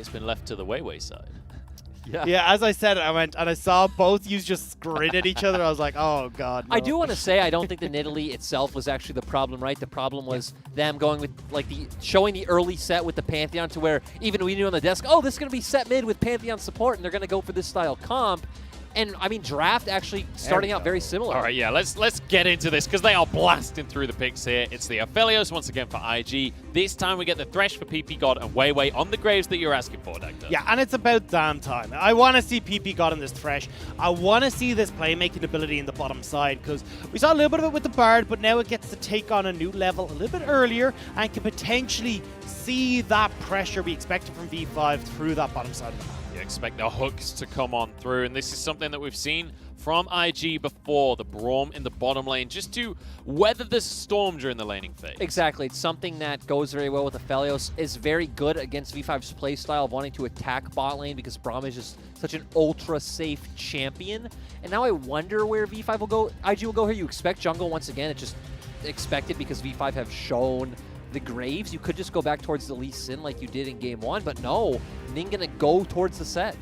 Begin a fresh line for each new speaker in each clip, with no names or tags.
It's been left to the Weiwei side.
Yeah, as I said it, I went and I saw both you just grin at each other. I was like, oh god. No.
I do want to say I don't think the Nidalee itself was actually the problem, right? The problem was them going with like showing the early set with the Pantheon to where even we knew on the desk, oh, this is going to be set mid with Pantheon support, and they're going to go for this style comp. And I mean, draft actually starting out very similar.
All right, yeah, let's get into this because they are blasting through the picks here. It's the Aphelios once again for IG. This time we get the Thresh for ppgod and Weiwei on the graves that you're asking for, Doctor.
Yeah, and it's about damn time. I want to see ppgod in this Thresh. I want to see this playmaking ability in the bottom side because we saw a little bit of it with the Bard, but now it gets to take on a new level a little bit earlier and can potentially see that pressure we expected from V5 through that bottom side of the map.
You expect the hooks to come on through, and this is something that we've seen from IG before, the Braum in the bottom lane, just to weather the storm during the laning phase.
Exactly. It's something that goes very well with Aphelios. Is very good against V5's playstyle of wanting to attack bot lane because Braum is just such an ultra-safe champion. And now I wonder where V5 will go. IG will go here. You expect jungle once again. It's just expected because V5 have shown the Graves. You could just go back towards the Lee Sin like you did in game 1, but no. Ning gonna go towards the Sett.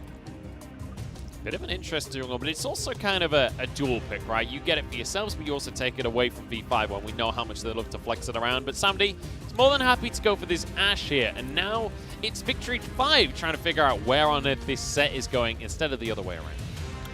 Bit of an interesting one, but it's also kind of a dual pick, right? You get it for yourselves, but you also take it away from V5 when we know how much they love to flex it around. But Samdi is more than happy to go for this Ashe here, and now it's Victory 5 trying to figure out where on earth this Sett is going instead of the other way around.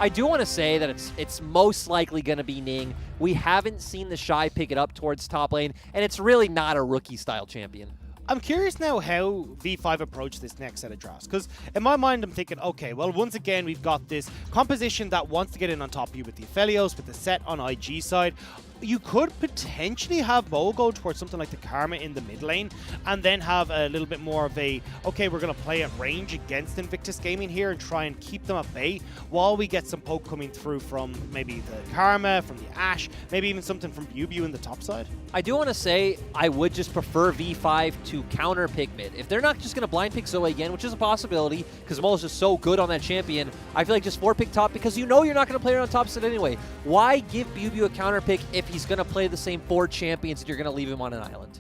I do want to say that it's most likely going to be Ning. We haven't seen TheShy pick it up towards top lane, and it's really not a rookie-style champion.
I'm curious now how V5 approach this next set of drafts, because in my mind I'm thinking, okay, well, once again we've got this composition that wants to get in on top of you with the Aphelios, with the Sett on IG side. You could potentially have Mo go towards something like the Karma in the mid lane, and then have a little bit more of a, okay, we're going to play at range against Invictus Gaming here and try and keep them at bay while we get some poke coming through from maybe the Karma, from the Ashe, maybe even something from Biubiu in the top side.
I do want to say I would just prefer V5 to counter pick mid. If they're not just going to blind pick Zoe again, which is a possibility, because Mo is just so good on that champion, I feel like just 4 pick top, because you know you're not going to play her on top side anyway. Why give Biubiu a counter pick if he's going to play the same 4 champions and you're going to leave him on an island?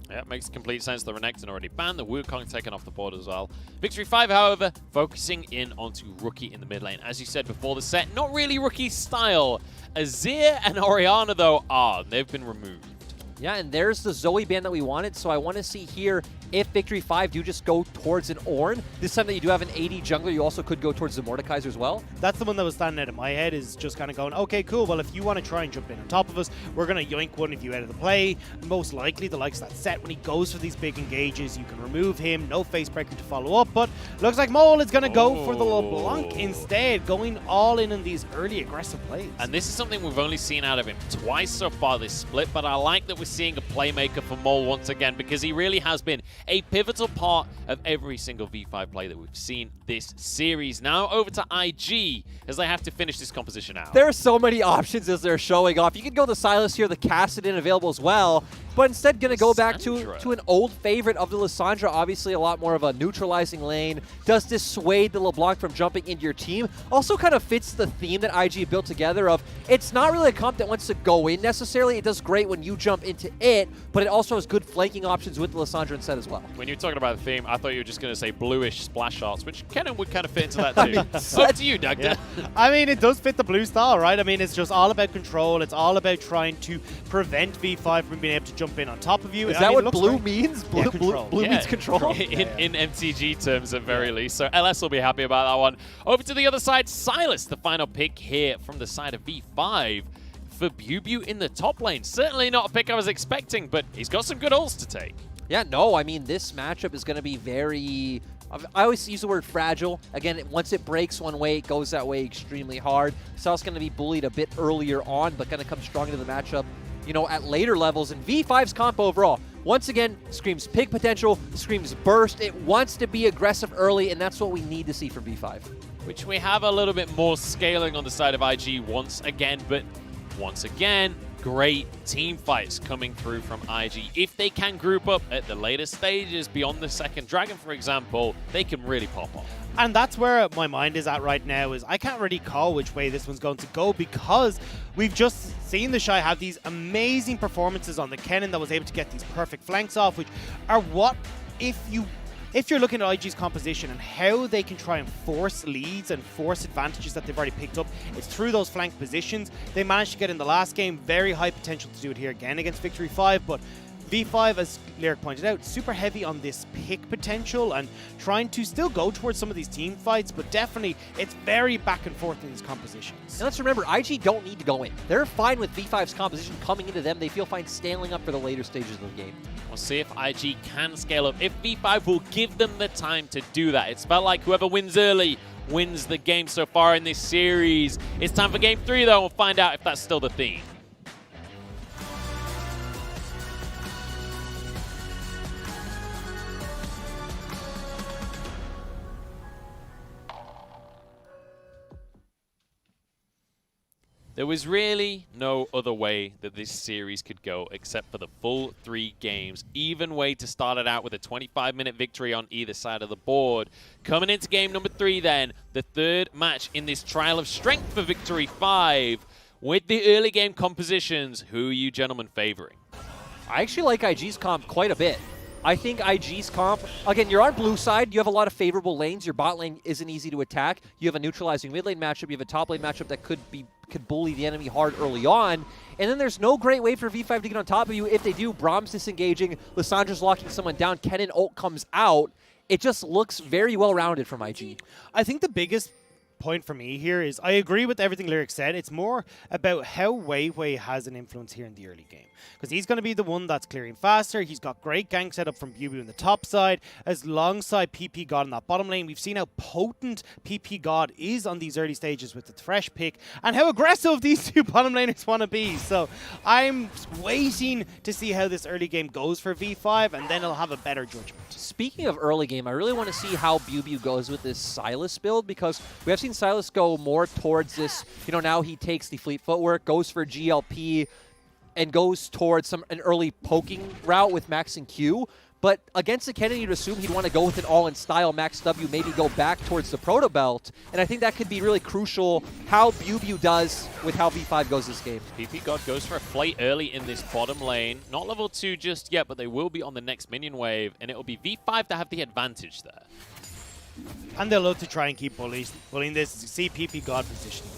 Yeah, it makes complete sense. The Renekton already banned, the Wukong taken off the board as well. Victory 5, however, focusing in onto Rookie in the mid lane. As you said before the set, not really Rookie style. Azir and Orianna, though, are. They've been removed.
Yeah, and there's the Zoe ban that we wanted, so I want to see here if Victory 5 do just go towards an Ornn. This time that you do have an AD jungler, you also could go towards the Mordekaiser as well.
That's the one that was standing out in my head, is just kind of going, okay, cool, well, if you want to try and jump in on top of us, we're going to yoink one of you out of the play. Most likely, the likes of that Sett, when he goes for these big engages, you can remove him, no facebreaker to follow up, but looks like Mole is going to go for the LeBlanc instead, going all in these early aggressive plays.
And this is something we've only seen out of him twice so far this split, but I like that we're seeing a playmaker for Mole once again, because he really has been a pivotal part of every single V5 play that we've seen this series. Now over to IG as they have to finish this composition out.
There are so many options as they're showing off. You can go the Sylas here, the Kassadin available as well, but instead going to go back to an old favorite of the Lissandra, obviously a lot more of a neutralizing lane. Does dissuade the LeBlanc from jumping into your team. Also kind of fits the theme that IG built together of, it's not really a comp that wants to go in necessarily. It does great when you jump into it, but it also has good flanking options with the Lissandra and Sett as well.
When you're talking about the theme, I thought you were just going to say bluish splash arts, which Kennen would kind of fit into that too. Up to you, Doctor.
Yeah. I mean, it does fit the blue style, right? I mean, it's just all about control. It's all about trying to prevent V5 from being able to jump in on top of you.
Is that what blue means? Blue means control?
In MTG terms at very least. So LS will be happy about that one. Over to the other side, Sylas, the final pick here from the side of V5 for Biubiu in the top lane. Certainly not a pick I was expecting, but he's got some good ults to take.
Yeah, no, I mean, this matchup is going to be very... I always use the word fragile. Again, once it breaks one way, it goes that way extremely hard. Sylas going to be bullied a bit earlier on, but going to come strong into the matchup, you know, at later levels. And V5's comp overall, once again, screams pick potential, screams burst. It wants to be aggressive early, and that's what we need to see from V5.
Which we have a little bit more scaling on the side of IG once again, but once again, great team fights coming through from IG. If they can group up at the later stages beyond the second dragon, for example, they can really pop off.
And that's where my mind is at right now, is I can't really call which way this one's going to go, because we've just seen TheShy have these amazing performances on the Kennen that was able to get these perfect flanks off, which are what, if you if you're looking at IG's composition and how they can try and force leads and force advantages that they've already picked up, it's through those flank positions. They managed to get in the last game, very high potential to do it here again against Victory 5, but V5, as Lyric pointed out, super heavy on this pick potential and trying to still go towards some of these team fights, but definitely it's very back and forth in these compositions.
And let's remember, IG don't need to go in. They're fine with V5's composition coming into them. They feel fine scaling up for the later stages of the game.
We'll see if IG can scale up, if V5 will give them the time to do that. It's felt like whoever wins early wins the game so far in this series. It's time for Game 3, though. We'll find out if that's still the theme. There was really no other way that this series could go except for the full 3 games. Even way to start it out with a 25-minute victory on either side of the board. Coming into game number 3 then, the 3rd match in this trial of strength for Victory 5. With the early game compositions, who are you gentlemen favoring?
I actually like IG's comp quite a bit. I think IG's comp, again, you're on blue side. You have a lot of favorable lanes. Your bot lane isn't easy to attack. You have a neutralizing mid lane matchup. You have a top lane matchup that could bully the enemy hard early on. And then there's no great way for V5 to get on top of you. If they do, Braum's disengaging. Lissandra's locking someone down. Kennen ult comes out. It just looks very well-rounded from IG.
I think the biggest point for me here is I agree with everything Lyric said. It's more about how Weiwei has an influence here in the early game. Because he's going to be the one that's clearing faster. He's got great gank setup from Biubiu in the top side, as alongside ppgod in that bottom lane. We've seen how potent ppgod is on these early stages with the Thresh pick, and how aggressive these two bottom laners want to be. So I'm waiting to see how this early game goes for V5, and then I'll have a better judgment.
Speaking of early game, I really want to see how Biubiu goes with this Sylas build, because we have seen Sylas go more towards this, now he takes the fleet footwork, goes for GLP, and goes towards an early poking route with Max and Q. But against the Kennen, you'd assume he'd want to go with it all in style, Max W, maybe go back towards the Proto Belt. And I think that could be really crucial how Biubiu does with how V5 goes this game.
ppgod goes for a flight early in this bottom lane. Not level 2 just yet, but they will be on the next minion wave, and it will be V5 to have the advantage there.
And they'll look to try and keep bullying this. As you see ppgod positioning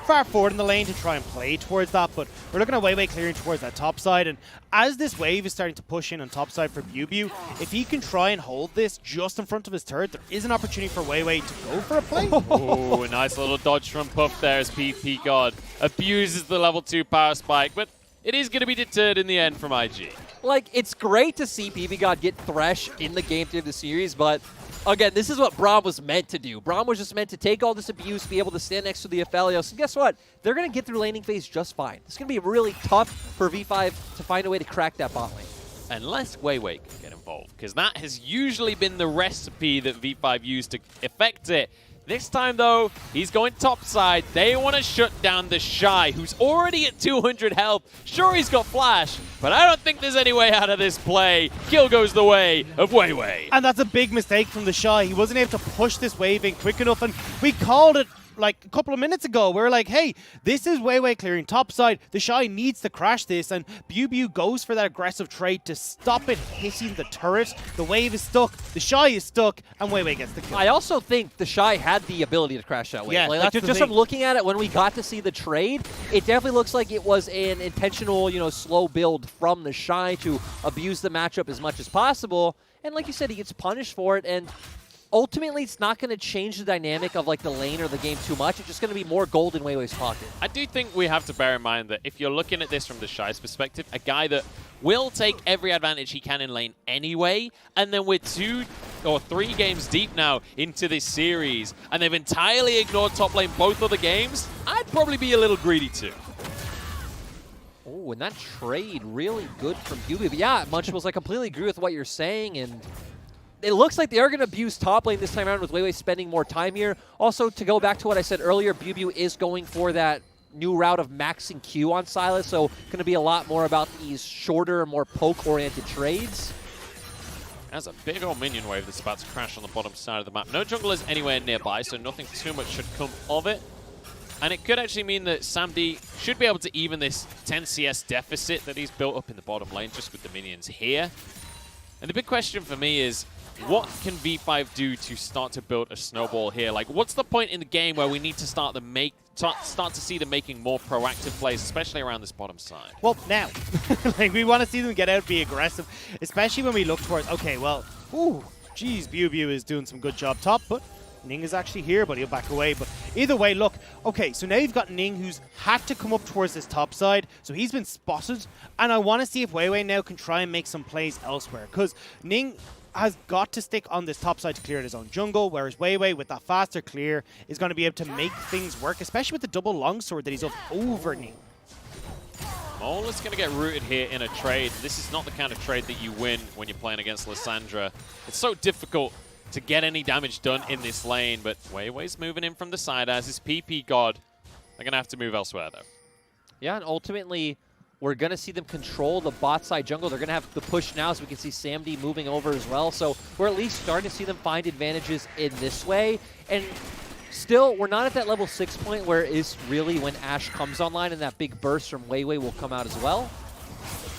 far forward in the lane to try and play towards that, but we're looking at Weiwei clearing towards that top side, and as this wave is starting to push in on top side for Biubiu, if he can try and hold this just in front of his turret, there is an opportunity for Weiwei to go for a play.
Oh, a nice little dodge from Puff there as ppgod abuses the level 2 power spike, but it is going to be deterred in the end from IG.
Like, it's great to see ppgod get Thresh in the game through the series, but again, this is what Braum was meant to do. Braum was just meant to take all this abuse, be able to stand next to the Aphelios, and guess what? They're going to get through laning phase just fine. It's going to be really tough for V5 to find a way to crack that bot lane.
Unless Weiwei can get involved, because that has usually been the recipe that V5 used to effect it. This time, though, he's going topside. They want to shut down TheShy, who's already at 200 health. Sure, he's got flash, but I don't think there's any way out of this play. Kill goes the way of Weiwei.
And that's a big mistake from TheShy. He wasn't able to push this wave in quick enough, and we called it like a couple of minutes ago. We were like, hey, this is Weiwei clearing topside. TheShy needs to crash this, and Biubiu goes for that aggressive trade to stop it hitting the turret. The wave is stuck, TheShy is stuck, and Weiwei gets the kill.
I also think TheShy had the ability to crash that wave.
Yeah,
like just from looking at it, when we got to see the trade, it definitely looks like it was an intentional, slow build from TheShy to abuse the matchup as much as possible. And like you said, he gets punished for it, and ultimately, it's not going to change the dynamic of the lane or the game too much. It's just going to be more gold in Weiwei's pocket.
I do think we have to bear in mind that if you're looking at this from TheShy's perspective, a guy that will take every advantage he can in lane anyway, and then we're 2 or 3 games deep now into this series, and they've entirely ignored top lane both of the games, I'd probably be a little greedy too.
Oh, and that trade really good from Biubiu. But yeah, Munchables, I completely agree with what you're saying, and it looks like they are going to abuse top lane this time around with Weiwei spending more time here. Also, to go back to what I said earlier, Biubiu is going for that new route of maxing Q on Sylas, so going to be a lot more about these shorter, more poke-oriented trades.
There's a big old minion wave that's about to crash on the bottom side of the map. No junglers anywhere nearby, so nothing too much should come of it. And it could actually mean that Samdi should be able to even this 10 CS deficit that he's built up in the bottom lane just with the minions here. And the big question for me is, what can V5 do to start to build a snowball here? Like, what's the point in the game where we need to start to see them making more proactive plays, especially around this bottom side?
Well, now. Like, we want to see them get out, be aggressive, especially when we look towards, okay, well, ooh, geez, Biubiu is doing some good job top, but Ning is actually here, but he'll back away. But either way, look, okay, so now you've got Ning, who's had to come up towards this top side, so he's been spotted, and I want to see if Weiwei now can try and make some plays elsewhere, because Ning has got to stick on this top side to clear his own jungle, whereas Weiwei, with that faster clear, is going to be able to make things work, especially with the double longsword that he's up over Ning.
Mole is going to get rooted here in a trade. This is not the kind of trade that you win when you're playing against Lissandra. It's so difficult to get any damage done in this lane, but Weiwei's moving in from the side as his ppgod. They're going to have to move elsewhere, though.
Yeah, and ultimately, we're going to see them control the bot side jungle. They're going to have the push now, so we can see Samd moving over as well. So we're at least starting to see them find advantages in this way. And still, we're not at that level 6 point where it is really when Ashe comes online and that big burst from Weiwei will come out as well.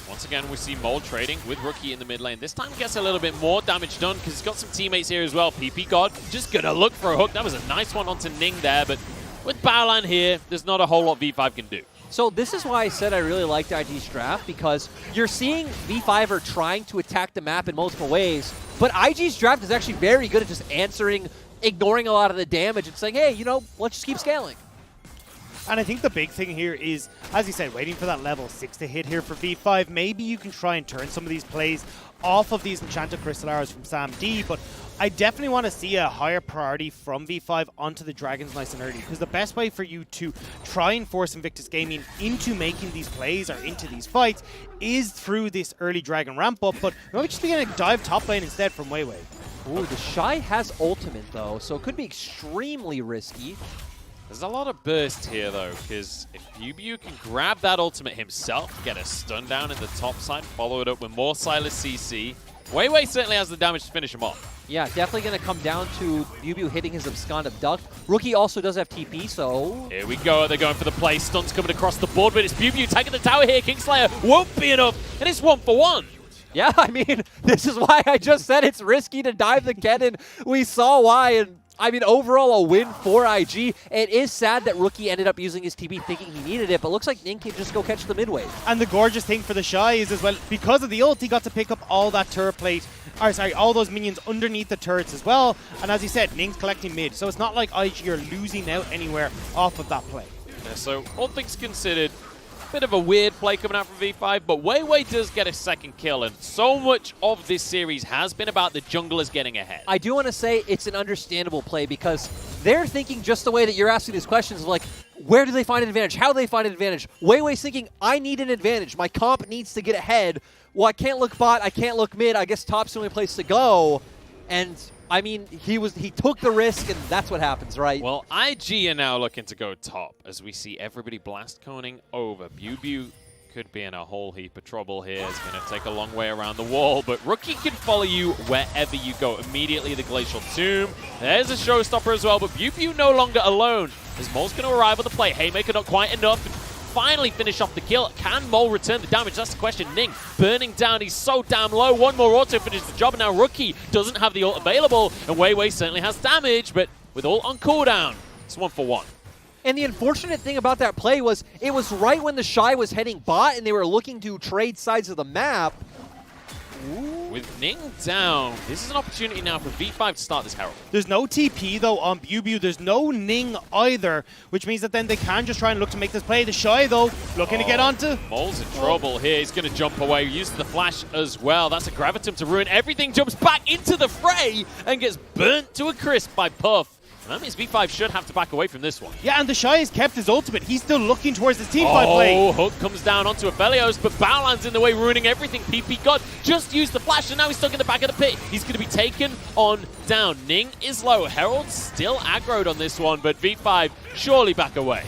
Once again, we see Mole trading with Rookie in the mid lane. This time gets a little bit more damage done because he's got some teammates here as well. ppgod just going to look for a hook. That was a nice one onto Ning there, but with Baolan here, there's not a whole lot V5 can do.
So this is why I said I really liked IG's draft, because you're seeing V5 are trying to attack the map in multiple ways, but IG's draft is actually very good at just answering, ignoring a lot of the damage and saying, hey, you know, let's just keep scaling.
And I think the big thing here is, as you said, waiting for that level 6 to hit here for V5. Maybe you can try and turn some of these plays off of these Enchanted Crystal Arrows from Samd, but I definitely want to see a higher priority from V5 onto the Dragons nice and early, because the best way for you to try and force Invictus Gaming into making these plays or into these fights is through this early Dragon ramp up, but maybe just begin to dive top lane instead from Weiwei.
Ooh, TheShy has ultimate though, so it could be extremely risky.
There's a lot of burst here, though, because if Biubiu can grab that ultimate himself, get a stun down in the top side, follow it up with more Sylas CC, Weiwei certainly has the damage to finish him off.
Yeah, definitely going to come down to Biubiu hitting his Abscond Abduct. Rookie also does have TP, so...
Here we go. They're going for the play. Stun's coming across the board, but it's Biubiu taking the tower here. Kingslayer won't be enough, and it's 1-for-1.
Yeah, I mean, this is why I just said it's risky to dive the Kennen. We saw why, and I mean, overall, a win for IG. It is sad that Rookie ended up using his TP thinking he needed it, but looks like Ning can just go catch the mid wave.
And the gorgeous thing for TheShy is as well, because of the ult, he got to pick up all that turret plate, or sorry, all those minions underneath the turrets as well. And as he said, Ning's collecting mid, so it's not like IG are losing out anywhere off of that play.
Yeah, so all things considered, bit of a weird play coming out from V5, but Weiwei does get a second kill, and so much of this series has been about the junglers getting ahead.
I do want to say it's an understandable play, because they're thinking just the way that you're asking these questions of like, where do they find an advantage? How do they find an advantage? Weiwei's thinking, I need an advantage. My comp needs to get ahead. Well, I can't look bot, I can't look mid. I guess top's the only place to go. And I mean, he took the risk, and that's what happens, right?
Well, IG are now looking to go top as we see everybody blast coning over. Biubiu could be in a whole heap of trouble here. It's going to take a long way around the wall, but Rookie can follow you wherever you go. Immediately the Glacial Tomb. There's a showstopper as well, but Biubiu no longer alone as Mole's going to arrive at the play. Haymaker not quite enough. Finally finish off the kill. Can Mole return the damage? That's the question. Ning burning down. He's so damn low. One more auto finishes the job, and now Rookie doesn't have the ult available, and Weiwei certainly has damage, but with ult on cooldown, it's 1-for-1.
And the unfortunate thing about that play was it was right when TheShy was heading bot and they were looking to trade sides of the map.
With Ning down, this is an opportunity now for V5 to start this Herald.
There's no TP, though, on Biubiu. There's no Ning either, which means that then they can just try and look to make this play. TheShy, though, looking to get onto.
Mole's in trouble here. He's going to jump away. Uses the flash as well. That's a Gravitum to ruin everything. Jumps back into the fray and gets burnt to a crisp by Puff. And that means V5 should have to back away from this one.
Yeah, and TheShy has kept his ultimate. He's still looking towards his teamfight play.
Oh, hook comes down onto Aphelios, but Baolan's in the way, ruining everything. ppgod just used the flash, and now he's stuck in the back of the pit. He's going to be taken on down. Ning is low. Herald's still aggroed on this one, but V5 surely back away.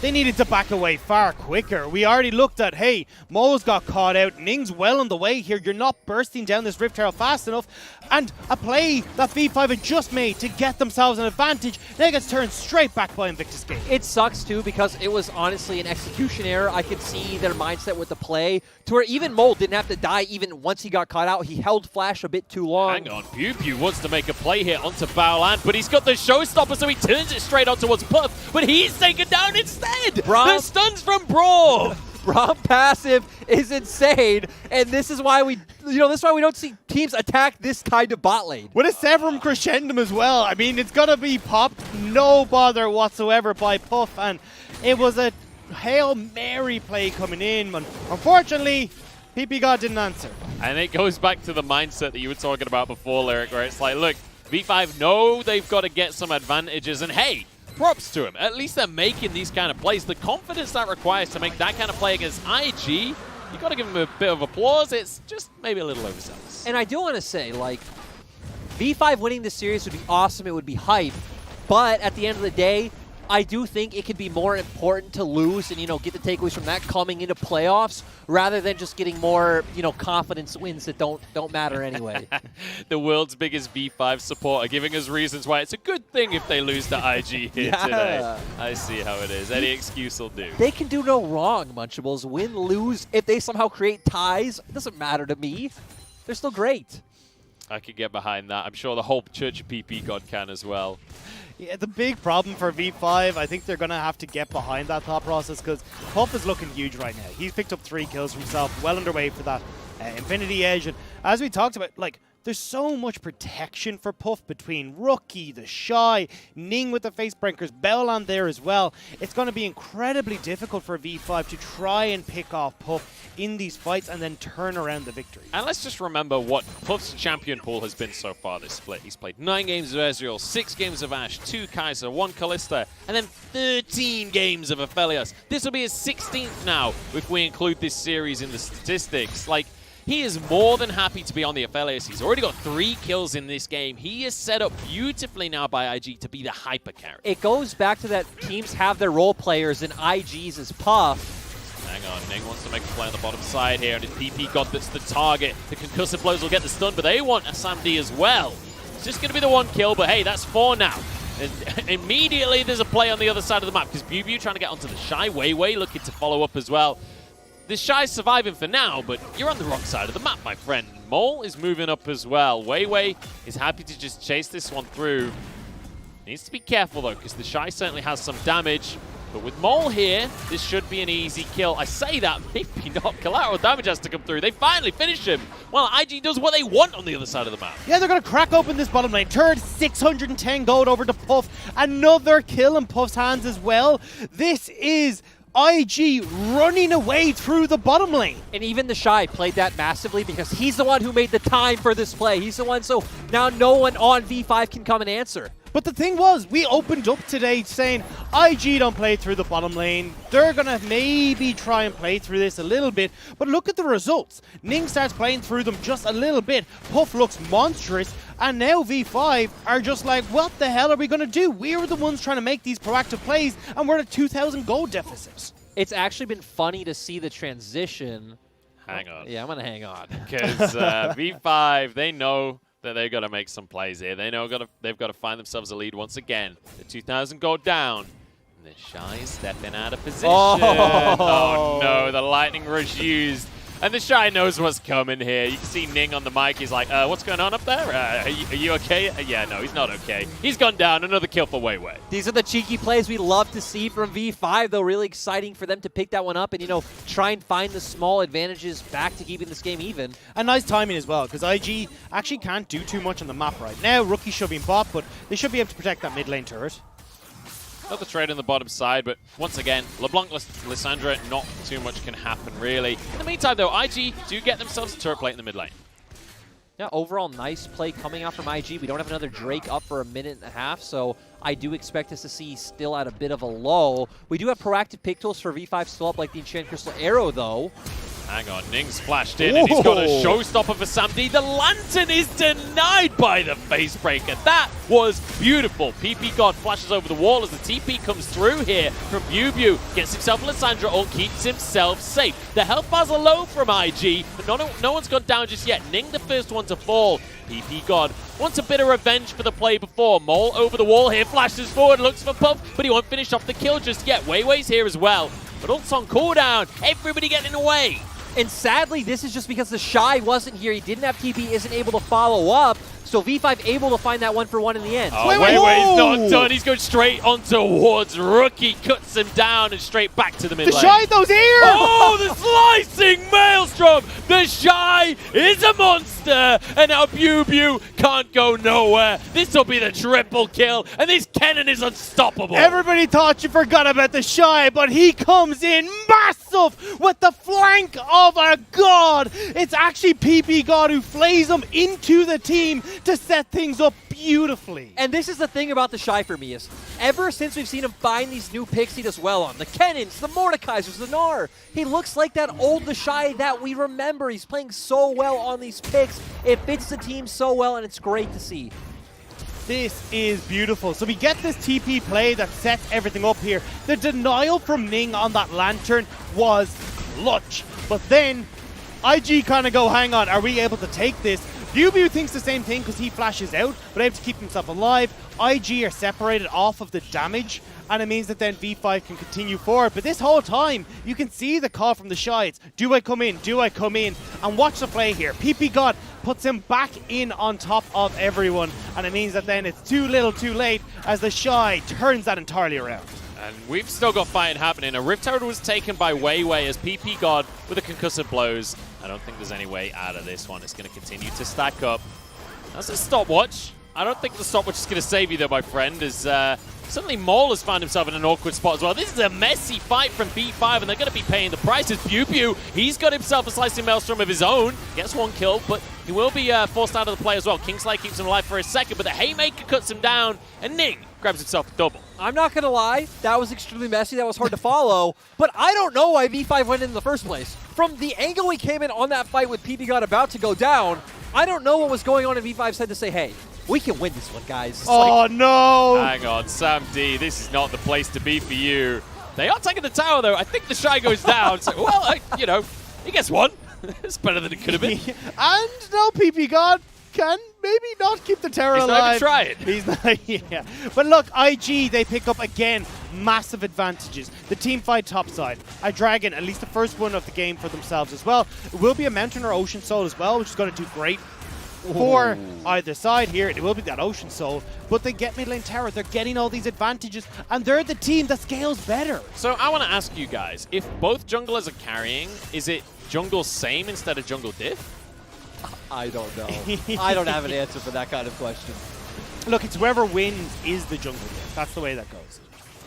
They needed to back away far quicker. We already looked at, hey, Mole's got caught out. Ning's well on the way here. You're not bursting down this Rift Herald fast enough. And a play that V5 had just made to get themselves an advantage, then gets turned straight back by Invictus game.
It sucks too because it was honestly an execution error. I could see their mindset with the play to where even Mole didn't have to die even once he got caught out. He held Flash a bit too long.
Hang on, Biubiu wants to make a play here onto Baolan, but he's got the showstopper, so he turns it straight on towards Puff, but he's taken down instead!
Braum.
The stuns from Braum!
Braum passive is insane, and this is why we don't see teams attack this kind of bot lane.
With a Severum Crescendum as well. I mean, it's going to be popped, no bother whatsoever by Puff, and it was a Hail Mary play coming in, but unfortunately, ppgod didn't answer.
And it goes back to the mindset that you were talking about before, Lyric, where it's like, look, V5 know they've got to get some advantages, and hey, props to him. At least they're making these kind of plays. The confidence that requires to make that kind of play against IG, you got to give him a bit of applause. It's just maybe a little overzealous.
And I do want to say, like, V5 winning this series would be awesome. It would be hype. But at the end of the day, I do think it could be more important to lose and, get the takeaways from that coming into playoffs rather than just getting more, confidence wins that don't matter anyway.
The world's biggest V5 supporter giving us reasons why it's a good thing if they lose to IG here today. I see how it is. Any excuse will do.
They can do no wrong, Munchables. Win, lose. If they somehow create ties, it doesn't matter to me. They're still great.
I could get behind that. I'm sure the whole Church of ppgod can as well.
Yeah, the big problem for V5, I think they're going to have to get behind that thought process because Puff is looking huge right now. He's picked up 3 kills for himself, well underway for that Infinity Edge. And as we talked about, there's so much protection for Puff between Rookie, TheShy, Ning with the face breakers, Baolan there as well. It's going to be incredibly difficult for V5 to try and pick off Puff in these fights and then turn around the victory.
And let's just remember what Puff's champion pool has been so far this split. He's played 9 games of Ezreal, 6 games of Ashe, 2 Kaiser, 1 Kalista, and then 13 games of Aphelios. This will be his 16th now if we include this series in the statistics. He is more than happy to be on the Aphelios. He's already got 3 kills in this game. He is set up beautifully now by IG to be the hyper character.
It goes back to that teams have their role players and IG's is Puff.
Hang on, Ning wants to make a play on the bottom side here, and it's ppgod that's the target. The concussive blows will get the stun, but they want a Samdi as well. It's just going to be the 1 kill, but hey, that's 4 now. And immediately there's a play on the other side of the map, because Biubiu trying to get onto TheShy. Weiwei looking to follow up as well. TheShy's surviving for now, but you're on the wrong side of the map, my friend. Mole is moving up as well. Weiwei is happy to just chase this one through. Needs to be careful, though, because TheShy certainly has some damage. But with Mole here, this should be an easy kill. I say that, maybe not. Collateral damage has to come through. They finally finish him. Well, IG does what they want on the other side of the map.
Yeah, they're going to crack open this bottom lane. Turn 610 gold over to Puff. Another kill in Puff's hands as well. This is IG running away through the bottom lane.
And even TheShy played that massively because he's the one who made the time for this play. He's the one, so now no one on V5 can come and answer.
But the thing was, we opened up today saying IG don't play through the bottom lane. They're going to maybe try and play through this a little bit. But look at the results. Ning starts playing through them just a little bit. Puff looks monstrous. And now V5 are just like, what the hell are we going to do? We were the ones trying to make these proactive plays, and we're at a 2,000 gold deficit.
It's actually been funny to see the transition.
Hang on.
Yeah, I'm going to hang on.
Because V5, they know that they've got to make some plays here. They know they've got to find themselves a lead once again. The 2,000 go down. And TheShy stepping out of position. Oh no, the lightning rush used. And TheShy knows what's coming here. You can see Ning on the mic. He's like, what's going on up there? Are you okay? Yeah, no, he's not okay. He's gone down. Another kill for Weiwei.
These are the cheeky plays we love to see from V5, though. Really exciting for them to pick that one up and, try and find the small advantages back to keeping this game even.
And nice timing as well, because IG actually can't do too much on the map right now. Rookie should be bot, but they should be able to protect that mid lane turret.
Another trade on the bottom side, but once again, LeBlanc, Lissandra, not too much can happen, really. In the meantime, though, IG do get themselves a turret plate in the mid lane.
Yeah, overall, nice play coming out from IG. We don't have another Drake up for a minute and a half, so I do expect us to see still at a bit of a lull. We do have proactive pick tools for V5 still up, like the Enchanted Crystal Arrow, though.
Hang on, Ning's flashed in, and he's got a showstopper for Samdi. The Lantern is denied by the Facebreaker. That was beautiful. ppgod flashes over the wall as the TP comes through here from Biubiu. Gets himself Lissandra or keeps himself safe. The health bars are low from IG, but no one's gone down just yet. Ning the first one to fall. ppgod wants a bit of revenge for the play before. Mole over the wall here, flashes forward, looks for Puff, but he won't finish off the kill just yet. Weiwei's here as well, but ult's on cooldown. Everybody getting away.
And sadly, this is just because TheShy wasn't here. He didn't have TP, isn't able to follow up. So V5 able to find that 1-for-1 in the end.
Oh, Weiwei's not done. He's going straight on towards Rookie, cuts him down and straight back to the mid lane.
TheShy, those here!
Oh, the slicing maelstrom! TheShy is a monster, and now Biubiu can't go nowhere. This will be the triple kill, and this Kennen is unstoppable.
Everybody thought you forgot about TheShy, but he comes in massive with the flank of a god. It's actually ppgod who flays him into the team to set things up beautifully.
And this is the thing about TheShy for me is, ever since we've seen him find these new picks he does well on, the Kennens, the Mordekaisers, the Gnar, he looks like that old TheShy that we remember. He's playing so well on these picks. It fits the team so well, and it's great to see.
This is beautiful. So we get this TP play that sets everything up here. The denial from Ning on that Lantern was clutch. But then IG kind of go, hang on, are we able to take this? Biubiu thinks the same thing because he flashes out, but able to keep himself alive. IG are separated off of the damage, and it means that then V5 can continue forward. But this whole time, you can see the call from TheShy. It's, do I come in? Do I come in? And watch the play here. ppgod puts him back in on top of everyone, and it means that then it's too little too late as TheShy turns that entirely around.
And we've still got fighting happening. A Rift Herald was taken by Weiwei as ppgod with the concussive blows. I don't think there's any way out of this one. It's going to continue to stack up. That's a stopwatch. I don't think the stopwatch is going to save you though, my friend, as suddenly Mole has found himself in an awkward spot as well. This is a messy fight from V5, and they're going to be paying the prices. Biubiu, he's got himself a slicing maelstrom of his own. Gets one kill, but he will be forced out of the play as well. Kingslayer keeps him alive for a second, but the Haymaker cuts him down, and Ning grabs himself a double.
I'm not going to lie, that was extremely messy, that was hard to follow, but I don't know why V5 went in the first place. From the angle we came in on that fight with ppgod about to go down, I don't know what was going on in V5's head to say, hey, we can win this one, guys.
Oh, no!
Hang on, Sam D, this is not the place to be for you. They are taking the tower, though. I think TheShy goes down, so, well, you know, he gets one. It's better than it could have been.
And no, ppgod can maybe not keep the tower alive.
He's not even trying.
He's not, yeah. But look, IG, they pick up, again, massive advantages. The team fight topside. A Dragon, at least the first one of the game for themselves as well. It will be a Mountain or Ocean Soul as well, which is going to do great for either side here. It will be that Ocean Soul, but they get mid lane tower. They're getting all these advantages, and they're the team that scales better.
So I want to ask you guys, if both junglers are carrying, is it jungle same instead of jungle diff?
I don't know. I don't have an answer for that kind of question.
Look, it's whoever wins is the jungle diff. That's the way that goes.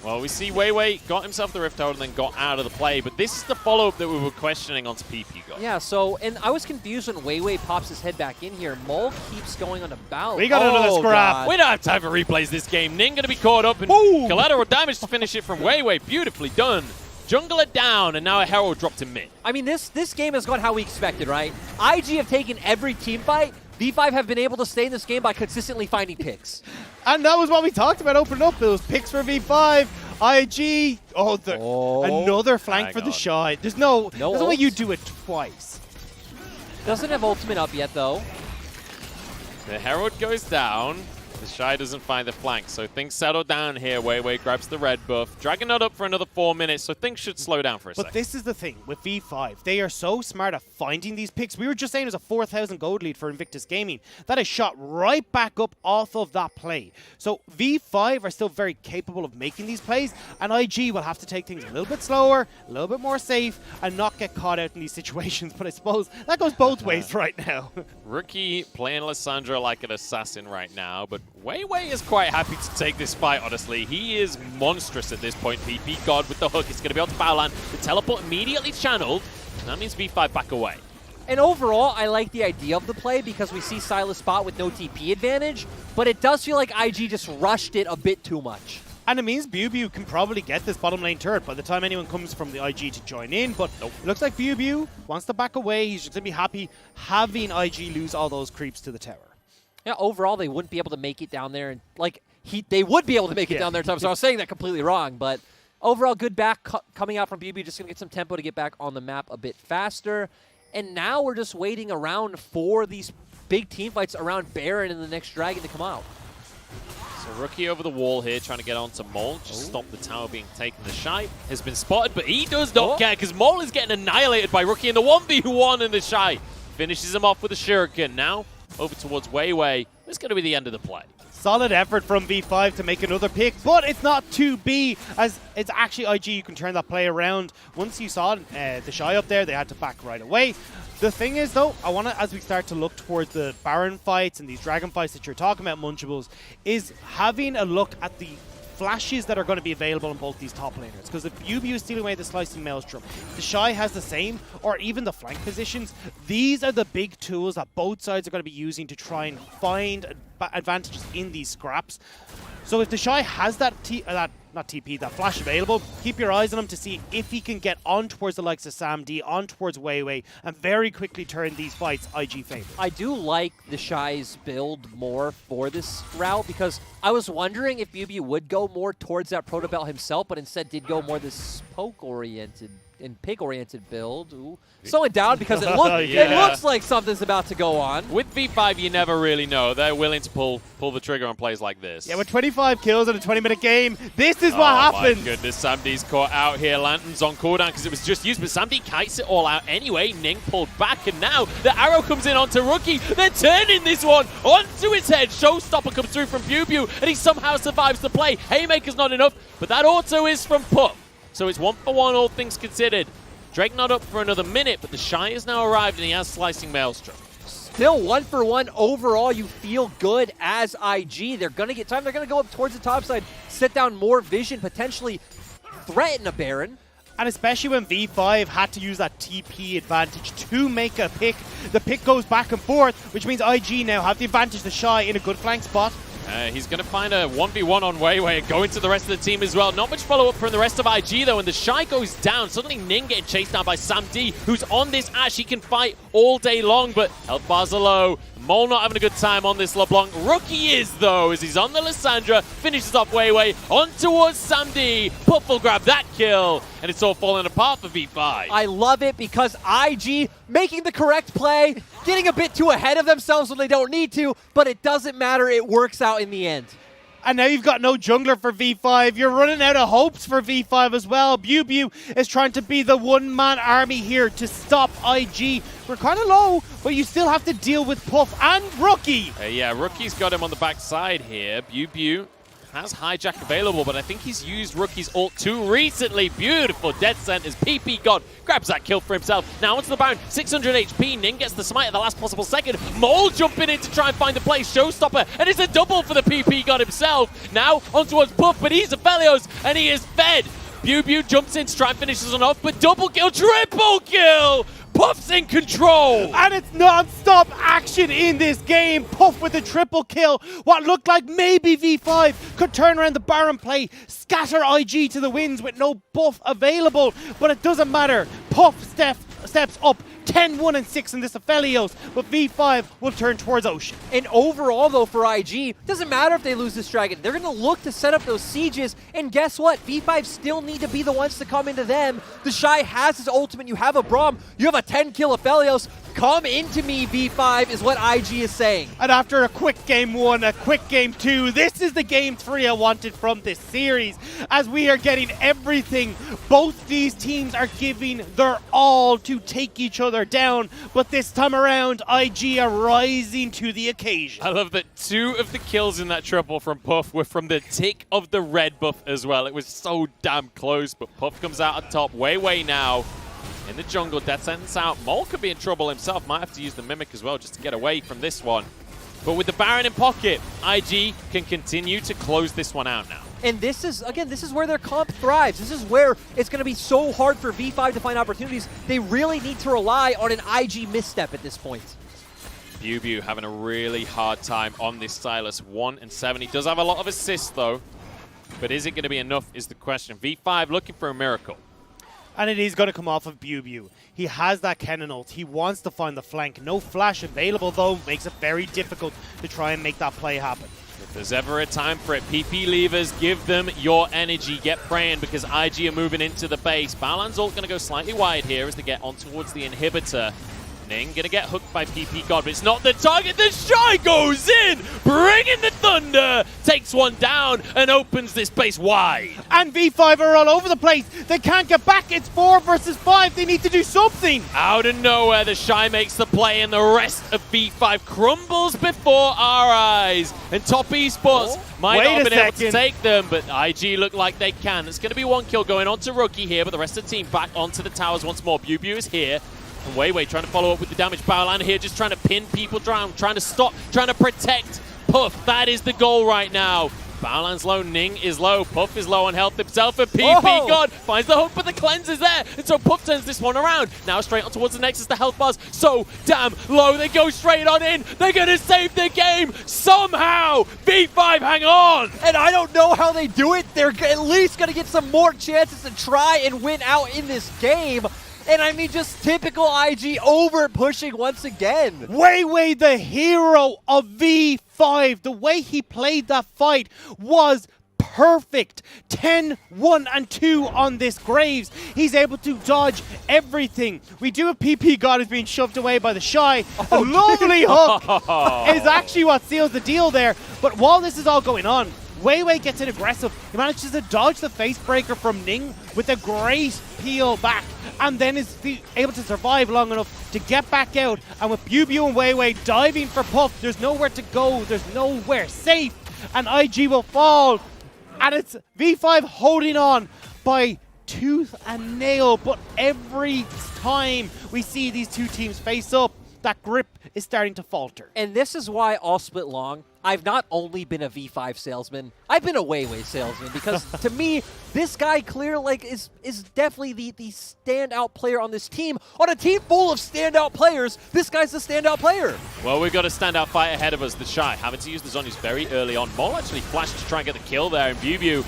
Well, we see Weiwei got himself the Rift Herald and then got out of the play, but this is the follow-up that we were questioning onto ppgod.
Yeah, so, and I was confused when Weiwei pops his head back in here. Mole keeps going on a Baolan.
We got another scrap.
God.
We don't have time for replays this game. Ning going to be caught up, and collateral damage to finish it from Weiwei. Beautifully done. Jungler down, and now a Herald dropped to mid.
I mean, this game has gone how we expected, right? IG have taken every team fight. V5 have been able to stay in this game by consistently finding picks.
And that was what we talked about opening up. It was picks for V5, IG. Another flank for TheShy. There's no way you do it twice.
Doesn't have ultimate up yet, though.
The Herald goes down. TheShy doesn't find the flank, so things settle down here. Weiwei grabs the red buff. Dragon not up for another 4 minutes, so things should slow down for a second.
But this is the thing with V5. They are so smart at finding these picks. We were just saying it was a 4,000 gold lead for Invictus Gaming. That is shot right back up off of that play. So V5 are still very capable of making these plays, and IG will have to take things a little bit slower, a little bit more safe, and not get caught out in these situations. But I suppose that goes both ways right now.
Rookie playing Lissandra like an assassin right now, but Weiwei is quite happy to take this fight, honestly. He is monstrous at this point. ppgod with the hook. It's going to be able to Baolan. The teleport immediately channeled, and that means V5 back away.
And overall, I like the idea of the play because we see Sylas spot with no TP advantage, but it does feel like IG just rushed it a bit too much.
And it means Biubiu can probably get this bottom lane turret by the time anyone comes from the IG to join in. But it looks like Biubiu wants to back away. He's just going to be happy having IG lose all those creeps to the tower.
Yeah, overall, they wouldn't be able to make it down there. And like they would be able to make it down there in time. So I was saying that completely wrong. But overall, good back coming out from Biubiu. Just going to get some tempo to get back on the map a bit faster. And now we're just waiting around for these big team fights around Baron and the next Dragon to come out.
So Rookie over the wall here, trying to get onto Mole. Just stop the tower being taken. TheShy has been spotted, but he does not care because Mole is getting annihilated by Rookie in the 1v1, and TheShy finishes him off with a shuriken. Now over towards Weiwei. This is going to be the end of the play.
Solid effort from V5 to make another pick, but it's not to be, as it's actually IG. You can turn that play around. Once you saw TheShy up there, they had to back right away. The thing is, though, I want to, as we start to look towards the Baron fights and these Dragon fights that you're talking about, Munchables, is having a look at the flashes that are going to be available on both these top laners. Because if Biubiu is stealing away the Slicing Maelstrom, TheShy has the same, or even the flank positions, these are the big tools that both sides are going to be using to try and find advantages in these scraps. So if TheShy has that that flash available, keep your eyes on him to see if he can get on towards the likes of Sam D, on towards Weiwei, and very quickly turn these fights IG favor.
I do like TheShy's build more for this route because I was wondering if Biubiu would go more towards that Proto Belt himself, but instead did go more this poke-oriented and pig-oriented build. Ooh. Slow it down because it looks like something's about to go on.
With V5, you never really know. They're willing to pull the trigger on plays like this.
Yeah, with 25 kills in a 20-minute game, this is what happens.
Oh my goodness, Sam D's caught out here. Lantern's on cooldown because it was just used, but Sam D kites it all out anyway. Ning pulled back, and now the arrow comes in onto Rookie. They're turning this one onto his head. Showstopper comes through from Biubiu, and he somehow survives the play. Haymaker's not enough, but that auto is from Puff. So it's 1 for 1, all things considered. Drake not up for another minute, but TheShy has now arrived, and he has Slicing Maelstrom.
Still 1 for 1 overall. You feel good as IG. They're going to get time. They're going to go up towards the top side, set down more vision, potentially threaten a Baron.
And especially when V5 had to use that TP advantage to make a pick. The pick goes back and forth, which means IG now have the advantage. TheShy in a good flank spot.
He's going to find a 1v1 on Weiwei and go into the rest of the team as well. Not much follow-up from the rest of IG, though, and TheShy goes down. Suddenly, Ning getting chased down by Sam D, who's on this Ashe. He can fight all day long, but health bars are low. Mole not having a good time on this LeBlanc. Rookie is, though, as he's on the Lissandra, finishes off Weiwei, on towards Sam D. Puff will grab that kill, and it's all falling apart for V5.
I love it because IG making the correct play, getting a bit too ahead of themselves when they don't need to, but it doesn't matter. It works out in the end.
And now you've got no jungler for V5. You're running out of hopes for V5 as well. Biubiu is trying to be the one-man army here to stop IG. We're kind of low, but you still have to deal with Puff and Rookie.
Yeah, Rookie's got him on the backside here. Biubiu has hijack available, but I think he's used Rookie's ult too recently. Beautiful death sent as ppgod grabs that kill for himself. Now onto the Baron, 600 HP. Ning gets the smite at the last possible second. Mole jumping in to try and find the play. Showstopper, and it's a double for the ppgod himself. Now on towards Puff, but he's Aphelios, and he is fed. Biubiu jumps in to try and finishes one off, but double kill, triple kill! Puff's in control!
And it's non-stop action in this game. Puff with a triple kill. What looked like maybe V5 could turn around the Baron play, scatter IG to the winds with no buff available. But it doesn't matter. Puff steps up 10-1 and 6 in this Aphelios, but V5 will turn towards Ocean.
And overall, though, for IG, doesn't matter if they lose this dragon. They're going to look to set up those sieges, and guess what? V5 still need to be the ones to come into them. TheShy has his ultimate. You have a Braum. You have a 10-kill Aphelios. Come into me, V5, is what IG is saying.
And after a quick game 1, a quick game 2, this is the game 3 I wanted from this series, as we are getting everything. Both these teams are giving their all to take each other down, but this time around, IG are rising to the occasion.
I love that 2 of the kills in that triple from Puff were from the tick of the red buff as well. It was so damn close, but Puff comes out on top. Weiwei now in the jungle, death sentence out. Mole could be in trouble himself, might have to use the Mimic as well just to get away from this one. But with the Baron in pocket, IG can continue to close this one out now.
And this is, again, this is where their comp thrives. This is where it's going to be so hard for V5 to find opportunities. They really need to rely on an IG misstep at this point.
Biubiu having a really hard time on this Sylas. 1 and 7. He does have a lot of assists, though. But is it going to be enough is the question. V5 looking for a miracle.
And it is going to come off of Biubiu. He has that Kennen ult. He wants to find the flank. No flash available, though. Makes it very difficult to try and make that play happen.
If there's ever a time for it, PP levers, give them your energy. Get praying because IG are moving into the base. Baolan's ult going to go slightly wide here as they get on towards the inhibitor. Ning gonna get hooked by ppgod, but it's not the target. TheShy goes in, bringing the thunder, takes one down, and opens this place wide.
And V5 are all over the place. They can't get back. It's 4 versus 5. They need to do something.
Out of nowhere, TheShy makes the play, and the rest of V5 crumbles before our eyes. And Top Esports might not have been able to take them, but IG look like they can. It's going to be 1 kill going on to Rookie here, but the rest of the team back onto the towers once more. Biubiu is here. And Weiwei trying to follow up with the damage. Baolan here just trying to pin people down, trying to stop, trying to protect Puff. That is the goal right now. Baolan's low, Ning is low, Puff is low on health himself, and ppgod finds the hook, but the cleanse is there, and so Puff turns this one around. Now straight on towards the Nexus, the health bar's so damn low, they go straight on in, they're gonna save the game, somehow! V5 hang on!
And I don't know how they do it, they're at least gonna get some more chances to try and win out in this game. And I mean, just typical IG over pushing once again.
Weiwei, the hero of V5. The way he played that fight was perfect. 10, 1, and 2 on this Graves. He's able to dodge everything. We do have ppgod is being shoved away by TheShy. A lovely hook is actually what seals the deal there. But while this is all going on, Weiwei gets in aggressive. He manages to dodge the face breaker from Ning with a great peel back, and then is able to survive long enough to get back out. And with Biubiu and Weiwei diving for Puff, there's nowhere to go, there's nowhere safe, and IG will fall. And it's V5 holding on by tooth and nail, but every time we see these two teams face up, that grip is starting to falter.
And this is why all split long, I've not only been a V5 salesman, I've been a Weiwei salesman, because to me, this guy clearly is definitely the standout player on this team. On a team full of standout players, this guy's the standout player.
Well, we've got a standout fight ahead of us. TheShy having to use the Zhonya's very early on. Mole actually flashed to try and get the kill there, and Biubiu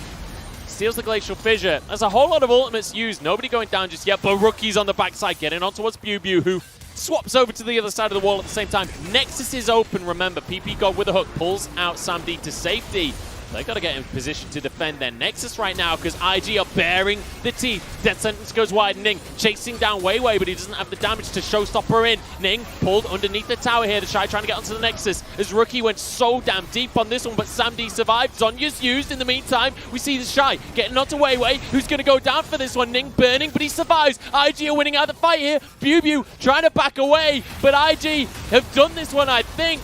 steals the Glacial Fissure. There's a whole lot of ultimates used. Nobody going down just yet, but Rookie's on the backside, getting on towards Biubiu, who swaps over to the other side of the wall at the same time. Nexus is open, remember. ppgod with a hook pulls out SamD to safety. They've got to get in position to defend their Nexus right now because IG are bearing the teeth. Death Sentence goes wide. Ning chasing down Weiwei, but he doesn't have the damage to showstopper in. Ning pulled underneath the tower here. TheShy trying to get onto the Nexus as Rookie went so damn deep on this one, but SamD survived. Zhonya's used in the meantime. We see TheShy getting onto Weiwei, who's going to go down for this one. Ning burning, but he survives. IG are winning out the fight here. Biubiu trying to back away, but IG have done this one, I think.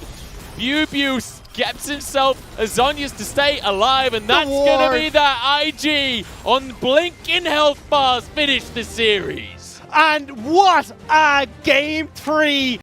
Biubiu gets himself a Zhonya's to stay alive, and that's going to be that IG on blinking health bars finish the series.
And what a game 3!